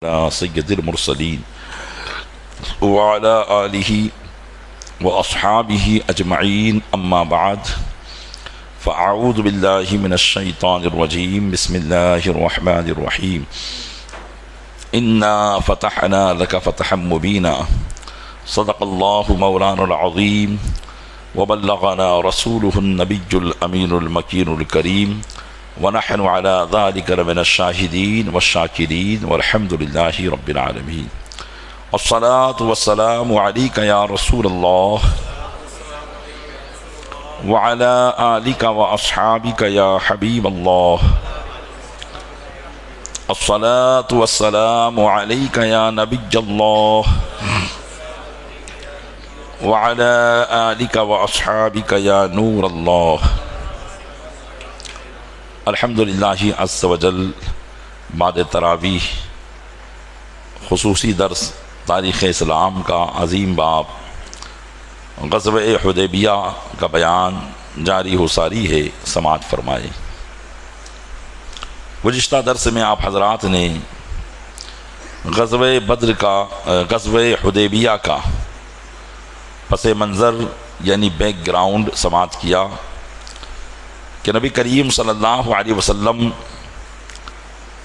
سید المرسلین وعلی آلہ واصحابہ اجمعین اما بعد فاعوذ باللہ من الشیطان الرجیم بسم اللہ الرحمن الرحیم انا فتحنا لک فتحا مبینا صدق اللہ مولانا العظیم وبلغنا رسولہ النبی الامین المکین الکریم ونحن على ذلك لمن الشاهدين والشاكرين والحمد لله رب العالمين والصلاة والسلام عليك يا رسول الله وعلى آلك وأصحابك يا حبيب الله الصلاة والسلام عليك يا نبي الله وعلى آلك وأصحابك يا نور الله الحمدللہ عز وجل بعد تراویح خصوصی درس تاریخ اسلام کا عظیم باب غزوہ حدیبیہ کا بیان جاری و ساری ہے، سماعت فرمائے۔ گزشتہ درس میں آپ حضرات نے غزوہ حدیبیہ کا پس منظر یعنی بیک گراؤنڈ سماعت کیا کہ نبی کریم صلی اللہ علیہ وسلم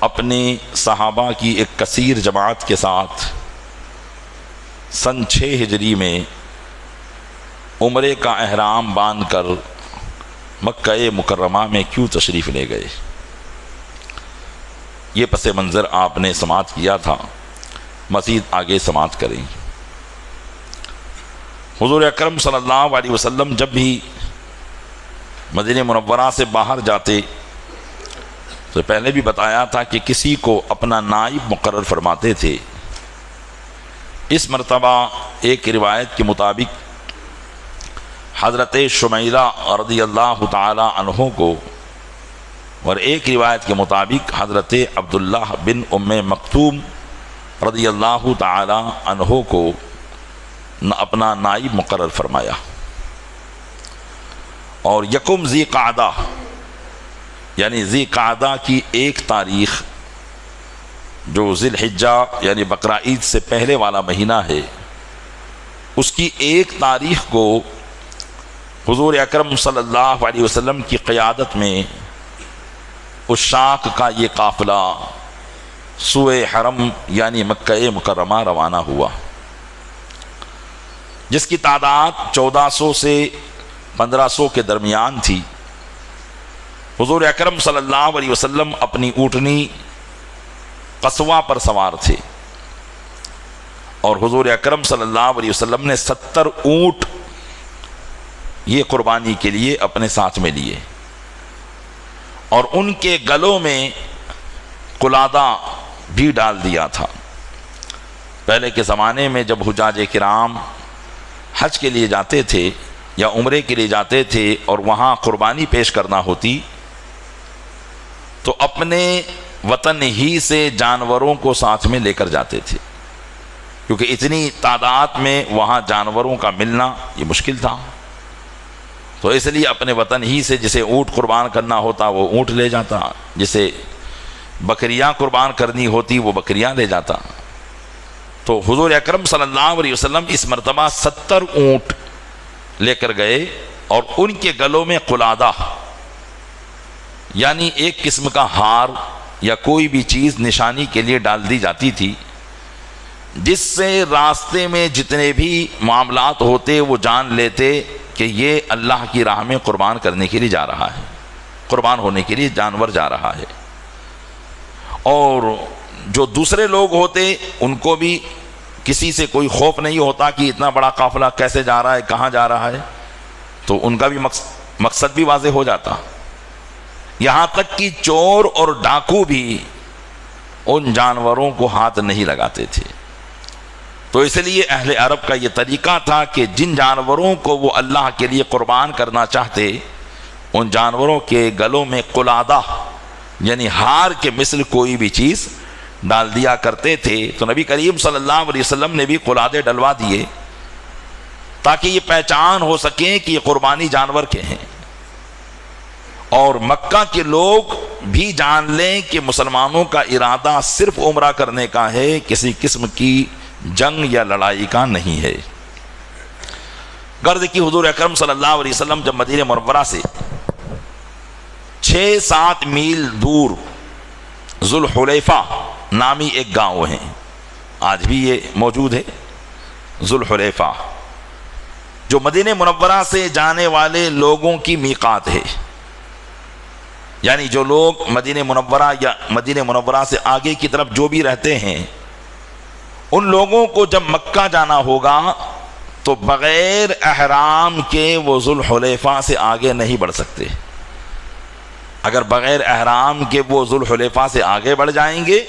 اپنے صحابہ کی ایک کثیر جماعت کے ساتھ سن 6 ہجری میں عمرے کا احرام باندھ کر مکہ مکرمہ میں کیوں تشریف لے گئے، یہ پس منظر آپ نے سماعت کیا تھا، مزید آگے سماعت کریں۔ حضور اکرم صلی اللہ علیہ وسلم جب بھی مدینہ منورہ سے باہر جاتے تو پہلے بھی بتایا تھا کہ کسی کو اپنا نائب مقرر فرماتے تھے۔ اس مرتبہ ایک روایت کے مطابق حضرت شمیرہ رضی اللہ تعالی عنہ کو اور ایک روایت کے مطابق حضرت عبداللہ بن ام مکتوم رضی اللہ تعالی عنہ کو اپنا نائب مقرر فرمایا، اور یکم ذی قعدہ یعنی ذی قعدہ کی 1 تاریخ جو ذی الحجہ یعنی بقرہ عید سے پہلے والا مہینہ ہے، اس کی 1 تاریخ کو حضور اکرم صلی اللہ علیہ وسلم کی قیادت میں عشاق کا یہ قافلہ سوئے حرم یعنی مکہ مکرمہ روانہ ہوا، جس کی تعداد 1400 سے 1500 کے درمیان تھی۔ حضور اکرم صلی اللہ علیہ وسلم اپنی اونٹنی قصوہ پر سوار تھے، اور حضور اکرم صلی اللہ علیہ وسلم نے 70 اونٹ یہ قربانی کے لیے اپنے ساتھ میں لیے، اور ان کے گلوں میں قلادہ بھی ڈال دیا تھا۔ پہلے کے زمانے میں جب حجاج کرام حج کے لیے جاتے تھے یا عمرے کے لیے جاتے تھے اور وہاں قربانی پیش کرنا ہوتی تو اپنے وطن ہی سے جانوروں کو ساتھ میں لے کر جاتے تھے، کیونکہ اتنی تعداد میں وہاں جانوروں کا ملنا یہ مشکل تھا، تو اس لیے اپنے وطن ہی سے جسے اونٹ قربان کرنا ہوتا وہ اونٹ لے جاتا، جسے بکریاں قربان کرنی ہوتی وہ بکریاں لے جاتا۔ تو حضور اکرم صلی اللہ علیہ وسلم اس مرتبہ 70 اونٹ لے کر گئے، اور ان کے گلوں میں قلادہ یعنی ایک قسم کا ہار یا کوئی بھی چیز نشانی کے لیے ڈال دی جاتی تھی، جس سے راستے میں جتنے بھی معاملات ہوتے وہ جان لیتے کہ یہ اللہ کی راہ میں قربان کرنے کے لیے جا رہا ہے، قربان ہونے کے لیے جانور جا رہا ہے۔ اور جو دوسرے لوگ ہوتے ان کو بھی کسی سے کوئی خوف نہیں ہوتا کہ اتنا بڑا قافلہ کیسے جا رہا ہے، کہاں جا رہا ہے، تو ان کا بھی مقصد بھی واضح ہو جاتا۔ یہاں تک کہ چور اور ڈاکو بھی ان جانوروں کو ہاتھ نہیں لگاتے تھے۔ تو اس لیے اہل عرب کا یہ طریقہ تھا کہ جن جانوروں کو وہ اللہ کے لیے قربان کرنا چاہتے ان جانوروں کے گلوں میں قلادہ یعنی ہار کے مثل کوئی بھی چیز ڈال دیا کرتے تھے۔ تو نبی کریم صلی اللہ علیہ وسلم نے بھی قلادے ڈلوا دیے تاکہ یہ پہچان ہو سکے کہ یہ قربانی جانور کے ہیں، اور مکہ کے لوگ بھی جان لیں کہ مسلمانوں کا ارادہ صرف عمرہ کرنے کا ہے، کسی قسم کی جنگ یا لڑائی کا نہیں ہے۔ غرض کی حضور اکرم صلی اللہ علیہ وسلم جب مدینہ منورہ سے 6-7 میل دور ذوالحلیفہ نامی ایک گاؤں ہے، آج بھی یہ موجود ہے ذوالحلیفہ، جو مدینہ منورہ سے جانے والے لوگوں کی میقات ہے، یعنی جو لوگ مدینہ منورہ یا مدینہ منورہ سے آگے کی طرف جو بھی رہتے ہیں، ان لوگوں کو جب مکہ جانا ہوگا تو بغیر احرام کے وہ ذوالحلیفہ سے آگے نہیں بڑھ سکتے۔ اگر بغیر احرام کے وہ ذوالحلیفہ سے آگے بڑھ جائیں گے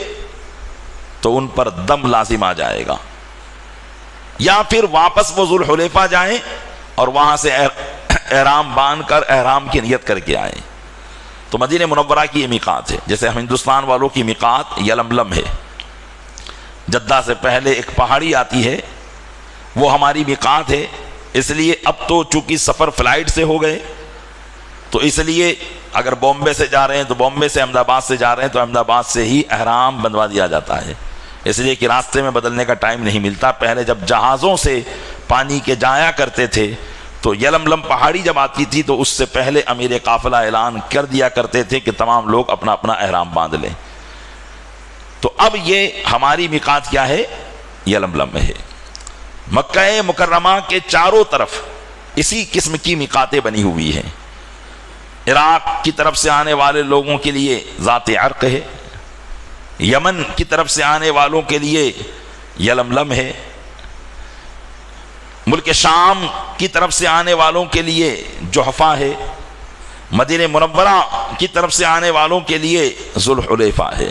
تو ان پر دم لازم آ جائے گا، یا پھر واپس وہ ذوالحلیفہ جائیں اور وہاں سے احرام باندھ کر احرام کی نیت کر کے آئیں۔ تو مدینہ منورہ کی یہ میقات ہے، جیسے ہم ہندوستان والوں کی میقات یلملم ہے، جدہ سے پہلے ایک پہاڑی آتی ہے، وہ ہماری میقات ہے۔ اس لیے اب تو چونکہ سفر فلائٹ سے ہو گئے، تو اس لیے اگر بامبے سے جا رہے ہیں تو بامبے سے، احمد آباد سے جا رہے ہیں تو احمد آباد سے ہی احرام بندھوا دیا جاتا ہے، اس لیے کہ راستے میں بدلنے کا ٹائم نہیں ملتا۔ پہلے جب جہازوں سے پانی کے جایا کرتے تھے تو یلملم پہاڑی جب آتی تھی تو اس سے پہلے امیر قافلہ اعلان کر دیا کرتے تھے کہ تمام لوگ اپنا اپنا احرام باندھ لیں۔ تو اب یہ ہماری میقات کیا ہے؟ یلملم میں ہے۔ مکہ مکرمہ کے چاروں طرف اسی قسم کی میقاتیں بنی ہوئی ہیں۔ عراق کی طرف سے آنے والے لوگوں کے لیے ذات عرق ہے، یمن کی طرف سے آنے والوں کے لیے یلملم ہے، ملک شام کی طرف سے آنے والوں کے لیے جحفہ ہے، مدینہ منورہ کی طرف سے آنے والوں کے لیے ذوالحلیفہ ہے۔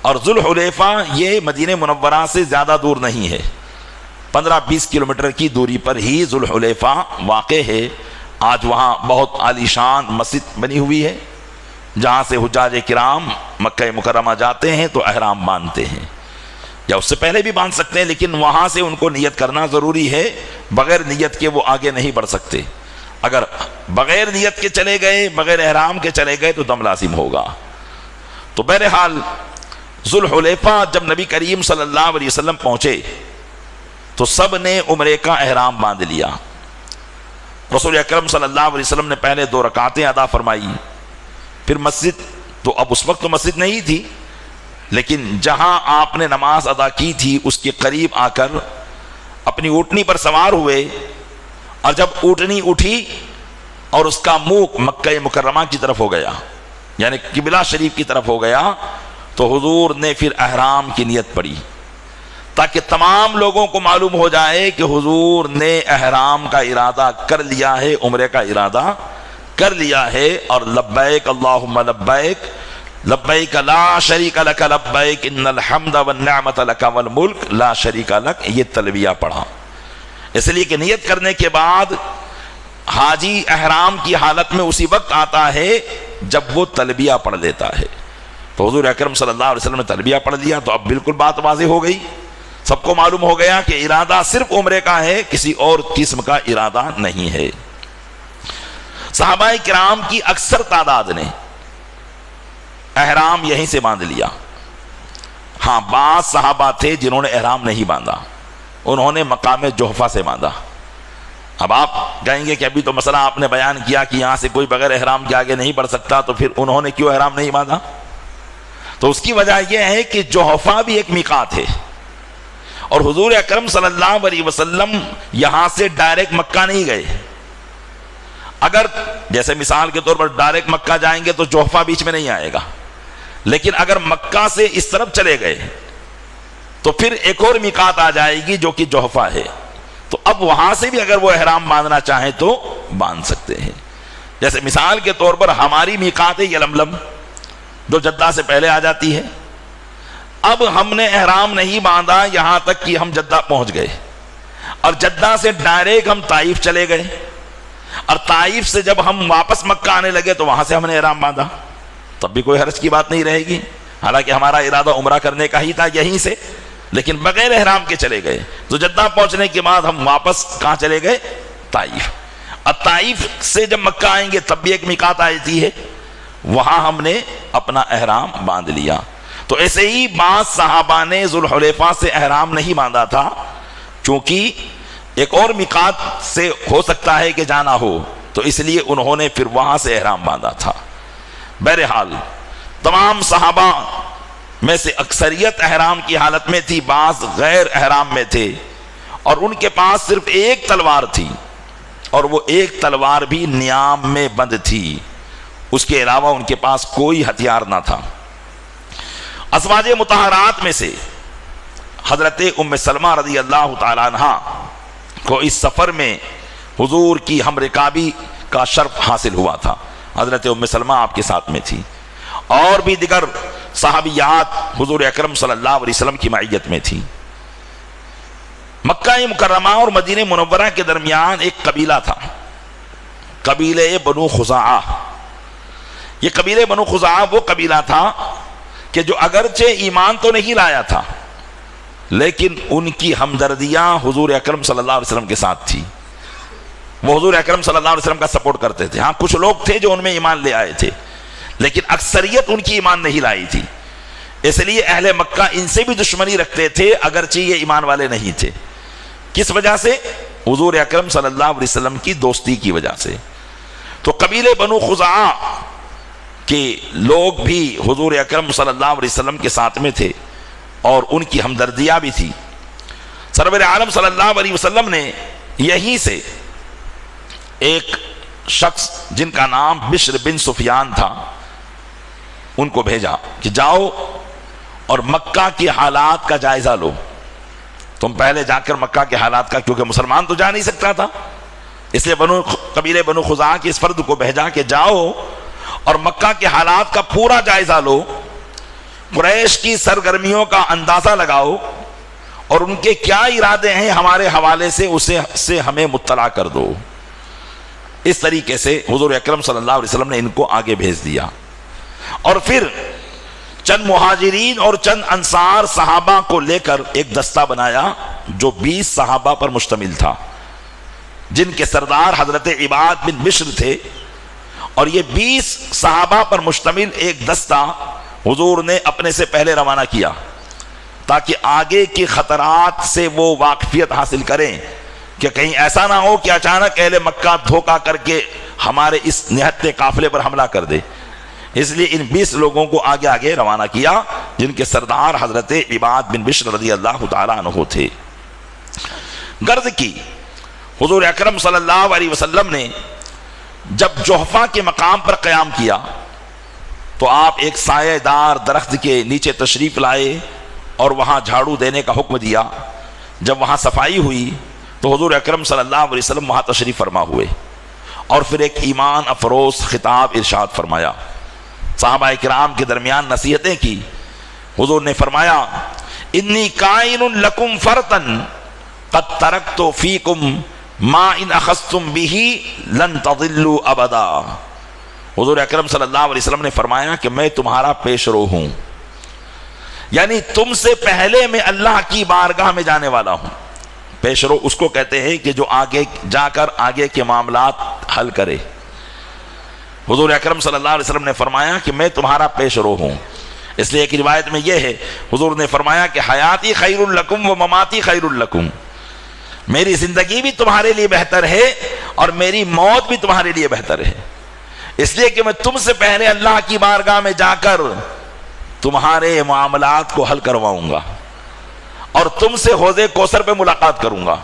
اور ذوالحلیفہ یہ مدینہ منورہ سے زیادہ دور نہیں ہے، 15-20 کلومیٹر کی دوری پر ہی ذوالحلیفہ واقع ہے۔ آج وہاں بہت عالی شان مسجد بنی ہوئی ہے، جہاں سے حجاج کرام مکہ مکرمہ جاتے ہیں تو احرام باندھتے ہیں، یا اس سے پہلے بھی باندھ سکتے ہیں، لیکن وہاں سے ان کو نیت کرنا ضروری ہے، بغیر نیت کے وہ آگے نہیں بڑھ سکتے۔ اگر بغیر نیت کے چلے گئے، بغیر احرام کے چلے گئے تو دم لازم ہوگا۔ تو بہرحال ذوالحلیفہ جب نبی کریم صلی اللہ علیہ وسلم پہنچے تو سب نے عمرے کا احرام باندھ لیا۔ رسول اکرم صلی اللہ علیہ وسلم نے پہلے 2 رکعتیں ادا فرمائی، پھر مسجد، تو اب اس وقت تو مسجد نہیں تھی، لیکن جہاں آپ نے نماز ادا کی تھی اس کے قریب آ کر اپنی اونٹنی پر سوار ہوئے، اور جب اونٹنی اٹھی اور اس کا منہ مکہ مکرمہ کی طرف ہو گیا، یعنی قبلہ شریف کی طرف ہو گیا، تو حضور نے پھر احرام کی نیت پڑھی، تاکہ تمام لوگوں کو معلوم ہو جائے کہ حضور نے احرام کا ارادہ کر لیا ہے، عمرے کا ارادہ کر لیا ہے، اور لبیک اللہم لبیک لبیک لا شریک لک لبیک ان الحمد والنعمت لک والملک لا شریک لک، یہ تلبیہ پڑھا۔ اس لیے کہ نیت کرنے کے بعد حاجی احرام کی حالت میں اسی وقت آتا ہے جب وہ تلبیہ پڑھ لیتا ہے۔ تو حضور اکرم صلی اللہ علیہ وسلم نے تلبیہ پڑھ لیا تو اب بالکل بات واضح ہو گئی، سب کو معلوم ہو گیا کہ ارادہ صرف عمرے کا ہے، کسی اور قسم کا ارادہ نہیں ہے۔ صحابہ کرام کی اکثر تعداد نے احرام یہیں سے باندھ لیا۔ ہاں، بعض صحابہ تھے جنہوں نے احرام نہیں باندھا، انہوں نے مقام جحفہ سے باندھا۔ اب آپ کہیں گے کہ ابھی تو مسئلہ آپ نے بیان کیا کہ یہاں سے کوئی بغیر احرام کے آگے نہیں بڑھ سکتا، تو پھر انہوں نے کیوں احرام نہیں باندھا؟ تو اس کی وجہ یہ ہے کہ جحفہ بھی ایک میقات ہے، اور حضور اکرم صلی اللہ علیہ وسلم یہاں سے ڈائریکٹ مکہ نہیں گئے۔ اگر جیسے مثال کے طور پر ڈائریکٹ مکہ جائیں گے تو جحفہ بیچ میں نہیں آئے گا، لیکن اگر مکہ سے اس طرف چلے گئے تو پھر ایک اور میقات آ جائے گی جو کہ جحفہ ہے، تو اب وہاں سے بھی اگر وہ احرام باندھنا چاہیں تو باندھ سکتے ہیں۔ جیسے مثال کے طور پر ہماری میقات ہے یلملم، جو جدہ سے پہلے آ جاتی ہے۔ اب ہم نے احرام نہیں باندھا یہاں تک کہ ہم جدہ پہنچ گئے، اور جدہ سے ڈائریکٹ ہم طائف چلے گئے، اور طائف سے جب ہم واپس مکہ آنے لگے تو وہاں سے ہم نے احرام باندھا، تب بھی کوئی حرج کی بات نہیں رہے گی، حالانکہ ہمارا ارادہ عمرہ کرنے کا ہی تھا یہیں سے، لیکن بغیر احرام کے چلے گئے۔ تو جدہ پہنچنے کے بعد ہم واپس کہاں چلے گئے؟ طائف۔ اور طائف سے جب مکہ آئیں گے تب بھی ایک میقات آتی ہے، وہاں ہم نے اپنا احرام باندھ لیا۔ تو ایسے ہی بعض صحابہ نے ذوالحلیفہ سے احرام نہیں باندھا تھا، چونکہ ایک اور میقات سے ہو سکتا ہے کہ جانا ہو، تو اس لیے انہوں نے پھر وہاں سے احرام باندھا تھا۔ بہرحال تمام صحابہ میں سے اکثریت احرام کی حالت میں تھی، بعض غیر احرام میں تھے، اور ان کے پاس صرف ایک تلوار تھی، اور وہ ایک تلوار بھی نیام میں بند تھی، اس کے علاوہ ان کے پاس کوئی ہتھیار نہ تھا۔ ازواج مطہرات میں سے حضرت ام سلمہ رضی اللہ تعالیٰ عنہ کو اس سفر میں حضور کی ہم رکابی کا شرف حاصل ہوا تھا۔ حضرت ام سلمہ آپ کے ساتھ میں تھی، اور بھی دیگر صحابیات حضور اکرم صلی اللہ علیہ وسلم کی معیت میں تھی۔ مکہ مکرمہ اور مدینہ منورہ کے درمیان ایک قبیلہ تھا، قبیلہ بنو خزاعہ۔ یہ قبیلہ بنو خزاعہ وہ قبیلہ تھا کہ جو اگرچہ ایمان تو نہیں لایا تھا، لیکن ان کی ہمدردیاں حضور اکرم صلی اللہ علیہ وسلم کے ساتھ تھی، وہ حضور اکرم صلی اللہ علیہ وسلم کا سپورٹ کرتے تھے۔ ہاں کچھ لوگ تھے جو ان میں ایمان لے آئے تھے، لیکن اکثریت ان کی ایمان نہیں لائی تھی، اس لیے اہل مکہ ان سے بھی دشمنی رکھتے تھے اگرچہ یہ ایمان والے نہیں تھے۔ کس وجہ سے؟ حضور اکرم صلی اللہ علیہ وسلم کی دوستی کی وجہ سے۔ تو قبیلے بنو خزاعہ کے لوگ بھی حضور اکرم صلی اللہ علیہ وسلم کے ساتھ میں تھے، اور ان کی ہمدردیاں بھی تھی۔ سرور عالم صلی اللہ علیہ وسلم نے یہیں سے ایک شخص جن کا نام بشر بن سفیان تھا، ان کو بھیجا کہ جاؤ اور مکہ کے حالات کا جائزہ لو۔ تم پہلے جا کر مکہ کے حالات کا، کیونکہ مسلمان تو جا نہیں سکتا تھا، اس لیے قبیلے بنو خزاعہ کے اس فرد کو بھیجا کہ جاؤ اور مکہ کے حالات کا پورا جائزہ لو، قریش کی سرگرمیوں کا اندازہ لگاؤ، اور ان کے کیا ارادے ہیں ہمارے حوالے سے اسے ہمیں مطلع کر دو۔ اس طریقے سے حضور اکرم صلی اللہ علیہ وسلم نے ان کو آگے بھیج دیا، اور پھر چند مہاجرین اور چند انصار صحابہ کو لے کر ایک دستہ بنایا جو 20 صحابہ پر مشتمل تھا، جن کے سردار حضرت عباد بن بشر تھے، اور یہ 20 صحابہ پر مشتمل ایک دستہ حضور نے اپنے سے پہلے روانہ کیا، تاکہ آگے کے خطرات سے وہ واقفیت حاصل کریں کہ کہیں ایسا نہ ہو کہ اچانک اہل مکہ دھوکہ کر کے ہمارے اس نہتے قافلے پر حملہ کر دے۔ اس لیے ان 20 لوگوں کو آگے آگے روانہ کیا، جن کے سردار حضرت عباد بن بشر رضی اللہ تعالیٰ عنہ تھے۔ غرض کی حضور اکرم صلی اللہ علیہ وسلم نے جب جحفہ کے مقام پر قیام کیا تو آپ ایک سایہ دار درخت کے نیچے تشریف لائے اور وہاں جھاڑو دینے کا حکم دیا۔ جب وہاں صفائی ہوئی تو حضور اکرم صلی اللہ علیہ وسلم وہاں تشریف فرما ہوئے، اور پھر ایک ایمان افروز خطاب ارشاد فرمایا، صحابہ کرام کے درمیان نصیحتیں کی۔ حضور نے فرمایا، انی کائن لکم فرطن قد ترکت فیکم ما ان اخذتم به لن تضلوا ابدا۔ حضور اکرم صلی اللہ علیہ وسلم نے فرمایا کہ میں تمہارا پیش رو ہوں، یعنی تم سے پہلے میں اللہ کی بارگاہ میں جانے والا ہوں۔ پیش رو اس کو کہتے ہیں کہ جو آگے جا کر آگے کے معاملات حل کرے۔ حضور اکرم صلی اللہ علیہ وسلم نے فرمایا کہ میں تمہارا پیش رو ہوں۔ اس لیے ایک روایت میں یہ ہے، حضور نے فرمایا کہ حیاتی خیر لکم و مماتی خیر لکم، میری زندگی بھی تمہارے لیے بہتر ہے اور میری موت بھی تمہارے لیے بہتر ہے، اس لیے کہ میں تم سے پہلے اللہ کی بارگاہ میں جا کر تمہارے معاملات کو حل کرواؤں گا، اور تم سے حوض کوثر پہ ملاقات کروں گا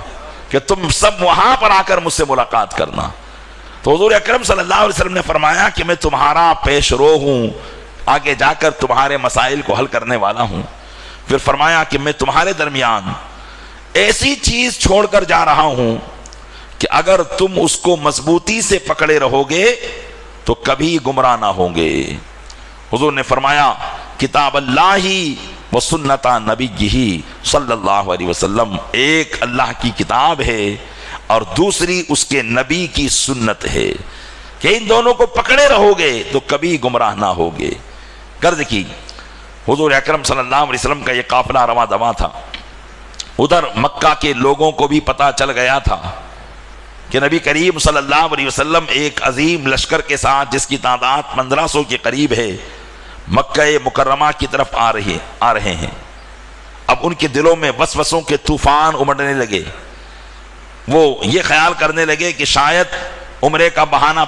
کہ تم سب وہاں پر آ کر مجھ سے ملاقات کرنا۔ تو حضور اکرم صلی اللہ علیہ وسلم نے فرمایا کہ میں تمہارا پیش رو ہوں، آگے جا کر تمہارے مسائل کو حل کرنے والا ہوں۔ پھر فرمایا کہ میں تمہارے درمیان ایسی چیز چھوڑ کر جا رہا ہوں کہ اگر تم اس کو مضبوطی سے پکڑے رہو گے تو کبھی گمراہ نہ ہوں گے۔ حضور نے فرمایا، کتاب اللہ و سنت نبی صلی اللہ علیہ وسلم، ایک اللہ کی کتاب ہے اور دوسری اس کے نبی کی سنت ہے، کہ ان دونوں کو پکڑے رہو گے تو کبھی گمراہ نہ ہوگے۔ غرض کی حضور اکرم صلی اللہ علیہ وسلم کا یہ قافلہ رواں دواں تھا، ادھر مکہ کے لوگوں کو بھی پتہ چل گیا تھا کہ نبی کریم صلی اللہ علیہ وسلم ایک عظیم لشکر کے ساتھ جس کی تعداد 1500 کے قریب ہے مکہ مکرمہ کی طرف آ رہے ہیں۔ اب ان کے دلوں میں وسوسوں کے طوفان امڑنے لگے، وہ یہ خیال کرنے لگے کہ شاید عمرے کا بہانہ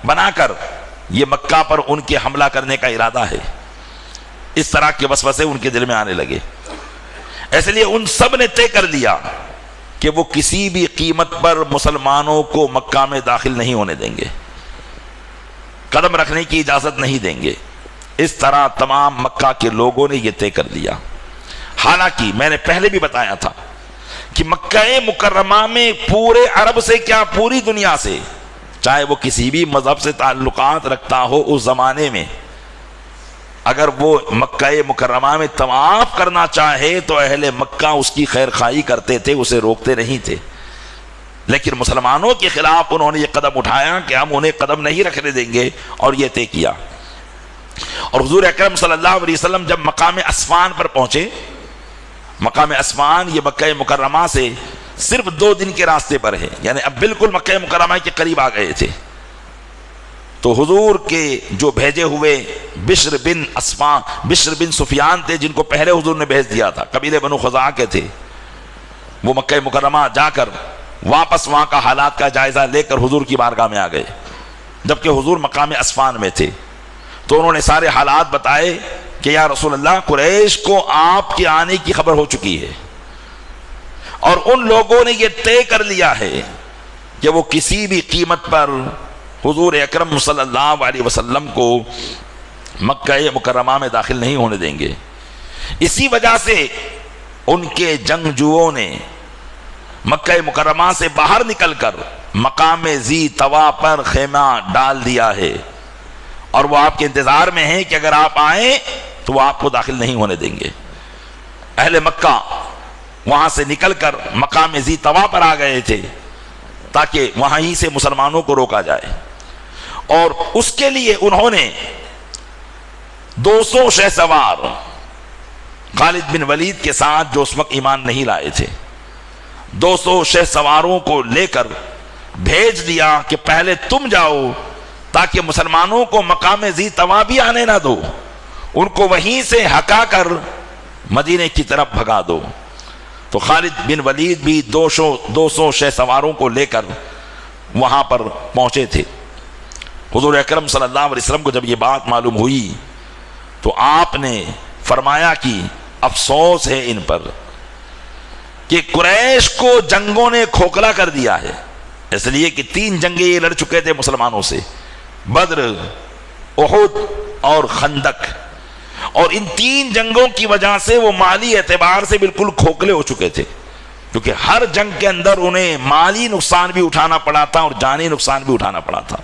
بنا کر یہ مکہ پر ان کے حملہ کرنے کا ارادہ ہے۔ اس طرح کے وسوسے ان کے دل میں آنے لگے، اس لیے ان سب نے طے کر لیا کہ وہ کسی بھی قیمت پر مسلمانوں کو مکہ میں داخل نہیں ہونے دیں گے، قدم رکھنے کی اجازت نہیں دیں گے۔ اس طرح تمام مکہ کے لوگوں نے یہ طے کر لیا۔ حالانکہ میں نے پہلے بھی بتایا تھا کہ مکہ مکرمہ میں پورے عرب سے کیا پوری دنیا سے، چاہے وہ کسی بھی مذہب سے تعلقات رکھتا ہو، اس زمانے میں اگر وہ مکہ مکرمہ میں طواف کرنا چاہے تو اہل مکہ اس کی خیر خواہی کرتے تھے، اسے روکتے نہیں تھے۔ لیکن مسلمانوں کے خلاف انہوں نے یہ قدم اٹھایا کہ ہم انہیں قدم نہیں رکھنے دیں گے، اور یہ طے کیا۔ اور حضور اکرم صلی اللہ علیہ وسلم جب مقام اسفان پر پہنچے، مقام اسفان یہ مکہ مکرمہ سے صرف 2 دن کے راستے پر ہے، یعنی اب بالکل مکہ مکرمہ کے قریب آ گئے تھے، تو حضور کے جو بھیجے ہوئے بشر بن سفیان تھے، جن کو پہلے حضور نے بھیج دیا تھا، قبیلے بنو خزاعہ کے تھے، وہ مکہ مکرمہ جا کر واپس وہاں کا حالات کا جائزہ لے کر حضور کی بارگاہ میں آ گئے۔ جبکہ حضور مقام اسفان میں تھے تو انہوں نے سارے حالات بتائے کہ یا رسول اللہ، قریش کو آپ کے آنے کی خبر ہو چکی ہے، اور ان لوگوں نے یہ طے کر لیا ہے کہ وہ کسی بھی قیمت پر حضور اکرم صلی اللہ علیہ وسلم کو مکہ مکرمہ میں داخل نہیں ہونے دیں گے۔ اسی وجہ سے ان کے جنگجوؤں نے مکہ مکرمہ سے باہر نکل کر مقام ذی طوا پر خیمہ ڈال دیا ہے، اور وہ آپ کے انتظار میں ہیں کہ اگر آپ آئیں تو وہ آپ کو داخل نہیں ہونے دیں گے۔ اہل مکہ وہاں سے نکل کر مقام ذی طوا پر آ گئے تھے تاکہ وہاں ہی سے مسلمانوں کو روکا جائے، اور اس کے لیے انہوں نے 200 شہ سوار خالد بن ولید کے ساتھ، جو اس وقت ایمان نہیں لائے تھے، 200 شہ سواروں کو لے کر بھیج دیا کہ پہلے تم جاؤ تاکہ مسلمانوں کو مقام ذی طوا بھی آنے نہ دو، ان کو وہیں سے ہکا کر مدینے کی طرف بھگا دو۔ تو خالد بن ولید بھی 200 شہ سواروں کو لے کر وہاں پر پہنچے تھے۔ حضور اکرم صلی اللہ علیہ وسلم کو جب یہ بات معلوم ہوئی تو آپ نے فرمایا کہ افسوس ہے ان پر کہ قریش کو جنگوں نے کھوکھلا کر دیا ہے، اس لیے کہ 3 جنگیں یہ لڑ چکے تھے مسلمانوں سے، بدر، احد اور خندق، اور ان 3 جنگوں کی وجہ سے وہ مالی اعتبار سے بالکل کھوکھلے ہو چکے تھے، کیونکہ ہر جنگ کے اندر انہیں مالی نقصان بھی اٹھانا پڑا تھا اور جانی نقصان بھی اٹھانا پڑا تھا۔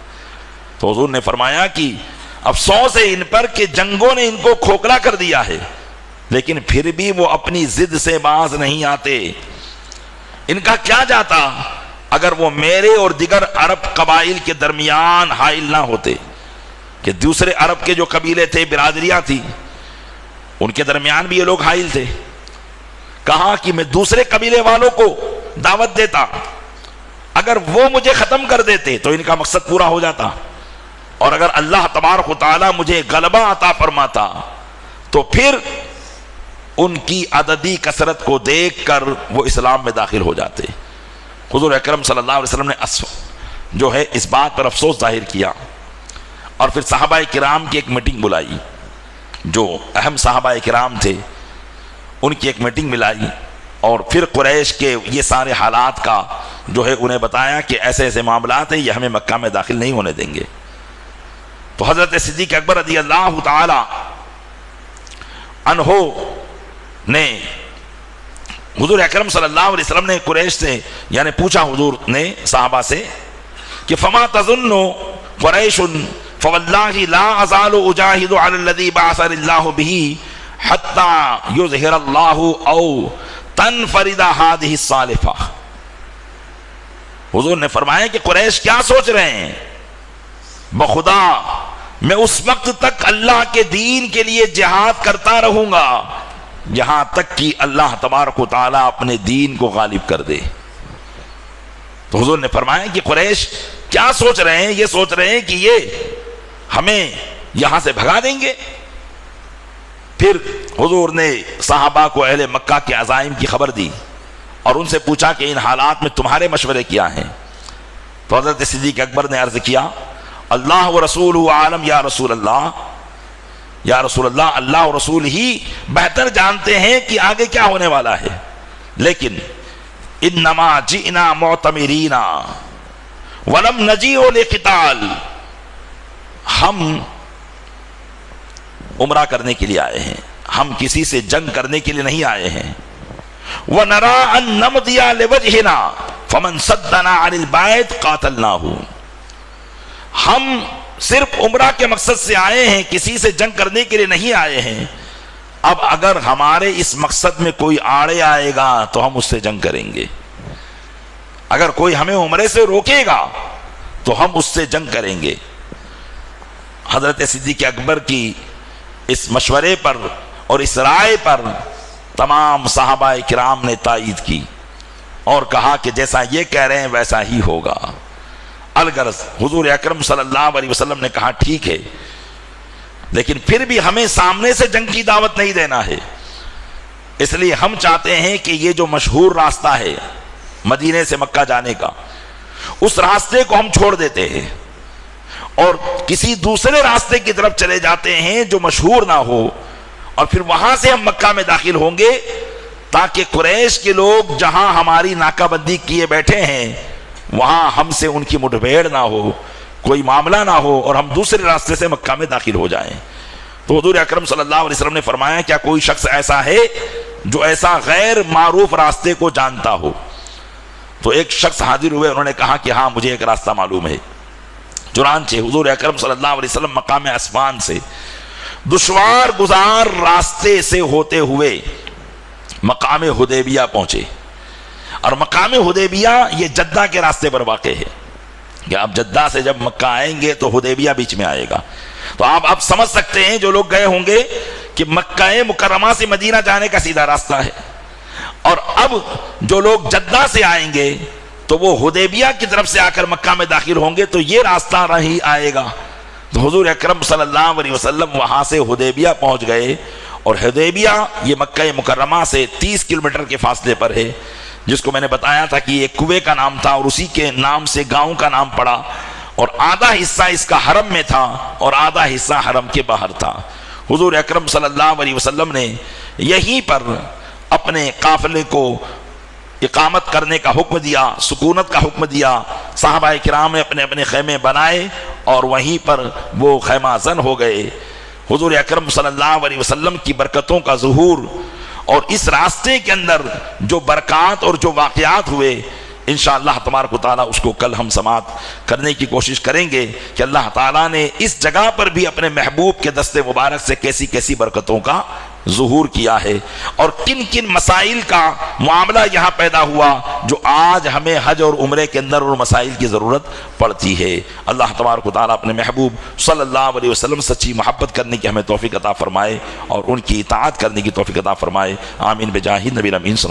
تو حضور نے فرمایا کہ افسوس ہے ان پر کہ جنگوں نے ان کو کھوکھلا کر دیا ہے، لیکن پھر بھی وہ اپنی ضد سے باز نہیں آتے۔ ان کا کیا جاتا اگر وہ میرے اور دیگر عرب قبائل کے درمیان حائل نہ ہوتے، کہ دوسرے عرب کے جو قبیلے تھے، برادریاں تھی، ان کے درمیان بھی یہ لوگ حائل تھے۔ کہا کہ میں دوسرے قبیلے والوں کو دعوت دیتا، اگر وہ مجھے ختم کر دیتے تو ان کا مقصد پورا ہو جاتا، اور اگر اللہ تبارک و تعالی مجھے غلبہ عطا فرماتا تو پھر ان کی عددی کثرت کو دیکھ کر وہ اسلام میں داخل ہو جاتے۔ حضور اکرم صلی اللہ علیہ وسلم نے جو ہے اس بات پر افسوس ظاہر کیا، اور پھر صحابہ کرام کی ایک میٹنگ بلائی، جو اہم صحابہ کرام تھے ان کی ایک میٹنگ ملائی، اور پھر قریش کے یہ سارے حالات کا جو ہے انہیں بتایا کہ ایسے ایسے معاملات ہیں، یہ ہمیں مکہ میں داخل نہیں ہونے دیں گے۔ تو حضرت صدیق اکبر رضی اللہ تعالی عنہ نے حضور اکرم صلی اللہ علیہ وسلم نے قریش سے یعنی پوچھا حضور نے صحابہ سے کہ فما تظن قریش فواللہ لا ازال اجاہد علی الذی بعث اللہ به حتی یظہر اللہ او تنفرد هذه الصالفہ۔ حضور نے فرمایا کہ قریش کیا سوچ رہے ہیں، بخدا میں اس وقت تک اللہ کے دین کے لیے جہاد کرتا رہوں گا یہاں تک کہ اللہ تبارک و تعالیٰ اپنے دین کو غالب کر دے۔ تو حضور نے فرمایا کہ قریش کیا سوچ رہے ہیں؟ یہ سوچ رہے ہیں کہ یہ ہمیں یہاں سے بھگا دیں گے۔ پھر حضور نے صحابہ کو اہل مکہ کے عزائم کی خبر دی اور ان سے پوچھا کہ ان حالات میں تمہارے مشورے کیا ہیں؟ تو حضرت صدیق اکبر نے عرض کیا اللہ و رسول عالم، یا رسول اللہ، یا رسول اللہ، اللہ و رسول ہی بہتر جانتے ہیں کہ آگے کیا ہونے والا ہے، لیکن انما جئنا معتمرین ولم نجیء لقتال، ہم عمرہ کرنے کے لیے آئے ہیں، ہم کسی سے جنگ کرنے کے لیے نہیں آئے ہیں۔ وَنَرَىٰ أَن نَمْضِيَ لِوَجْهِنَا فَمَنْ صَدَّنَا عَنِ الْبَيْتِ قَاتَلْنَاهُ، ہم صرف عمرہ کے مقصد سے آئے ہیں، کسی سے جنگ کرنے کے لیے نہیں آئے ہیں۔ اب اگر ہمارے اس مقصد میں کوئی آڑے آئے گا تو ہم اس سے جنگ کریں گے، اگر کوئی ہمیں عمرے سے روکے گا تو ہم اس سے جنگ کریں گے۔ حضرت صدیق اکبر کی اس مشورے پر اور اس رائے پر تمام صحابہ کرام نے تائید کی اور کہا کہ جیسا یہ کہہ رہے ہیں ویسا ہی ہوگا۔ الغرض حضور اکرم صلی اللہ علیہ وسلم نے کہا ٹھیک ہے، لیکن پھر بھی ہمیں سامنے سے جنگ کی دعوت نہیں دینا ہے، اس لیے ہم چاہتے ہیں کہ یہ جو مشہور راستہ ہے مدینے سے مکہ جانے کا، اس راستے کو ہم چھوڑ دیتے ہیں اور کسی دوسرے راستے کی طرف چلے جاتے ہیں جو مشہور نہ ہو، اور پھر وہاں سے ہم مکہ میں داخل ہوں گے تاکہ قریش کے لوگ جہاں ہماری ناکہ بندی کیے بیٹھے ہیں وہاں ہم سے ان کی مٹبھیڑ نہ ہو، کوئی معاملہ نہ ہو، اور ہم دوسرے راستے سے مکہ میں داخل ہو جائیں۔ تو حضور اکرم صلی اللہ علیہ وسلم نے فرمایا کیا کوئی شخص ایسا ہے جو ایسا غیر معروف راستے کو جانتا ہو؟ تو ایک شخص حاضر ہوئے، انہوں نے کہا کہ ہاں مجھے ایک راستہ معلوم ہے۔ چنانچہ حضور اکرم صلی اللہ علیہ وسلم مقام عثمان سے دشوار گزار راستے سے ہوتے ہوئے مقام حدیبیہ پہنچے، اور مقام حدیبیہ یہ جدہ کے راستے پر واقع ہے کہ آپ جدہ سے جب مکہ آئیں گے تو حدیبیہ بیچ میں آئے گا۔ تو آپ اب سمجھ سکتے ہیں جو لوگ گئے ہوں گے کہ مکہ مکرمہ سے مدینہ جانے کا سیدھا راستہ ہے، اور اب جو لوگ جدہ سے آئیں گے تو وہ حدیبیہ کی طرف سے آ کر مکہ میں داخل ہوں گے، تو یہ راستہ رہی آئے گا۔ تو حضور اکرم صلی اللہ علیہ وسلم وہاں سے حدیبیہ پہنچ گئے، اور حدیبیہ یہ مکہ مکرمہ سے 30 کلومیٹر کے فاصلے پر ہے، جس کو میں نے بتایا تھا کہ یہ کنویں کا نام تھا اور اسی کے نام سے گاؤں کا نام پڑا، اور آدھا حصہ اس کا حرم میں تھا اور آدھا حصہ حرم کے باہر تھا۔ حضور اکرم صلی اللہ علیہ وسلم نے یہیں پر اپنے قافلے کو اقامت کرنے کا حکم دیا، سکونت کا حکم دیا۔ صحابہ کرام نے اپنے اپنے خیمے بنائے اور وہیں پر وہ خیمہ زن ہو گئے۔ حضور اکرم صلی اللہ علیہ وسلم کی برکتوں کا ظہور اور اس راستے کے اندر جو برکات اور جو واقعات ہوئے، انشاءاللہ تبارک و تعالیٰ اس کو کل ہم سماعت کرنے کی کوشش کریں گے کہ اللہ تعالیٰ نے اس جگہ پر بھی اپنے محبوب کے دست مبارک سے کیسی کیسی برکتوں کا ظہور کیا ہے، اور کن کن مسائل کا معاملہ یہاں پیدا ہوا جو آج ہمیں حج اور عمرے کے اندر اور مسائل کی ضرورت پڑتی ہے۔ اللہ تبارک و تعالیٰ اپنے محبوب صلی اللہ علیہ وسلم سچی محبت کرنے کی ہمیں توفیق عطا فرمائے اور ان کی اطاعت کرنے کی توفیق عطا فرمائے۔ آمین بجاہ نبی امین صلی اللہ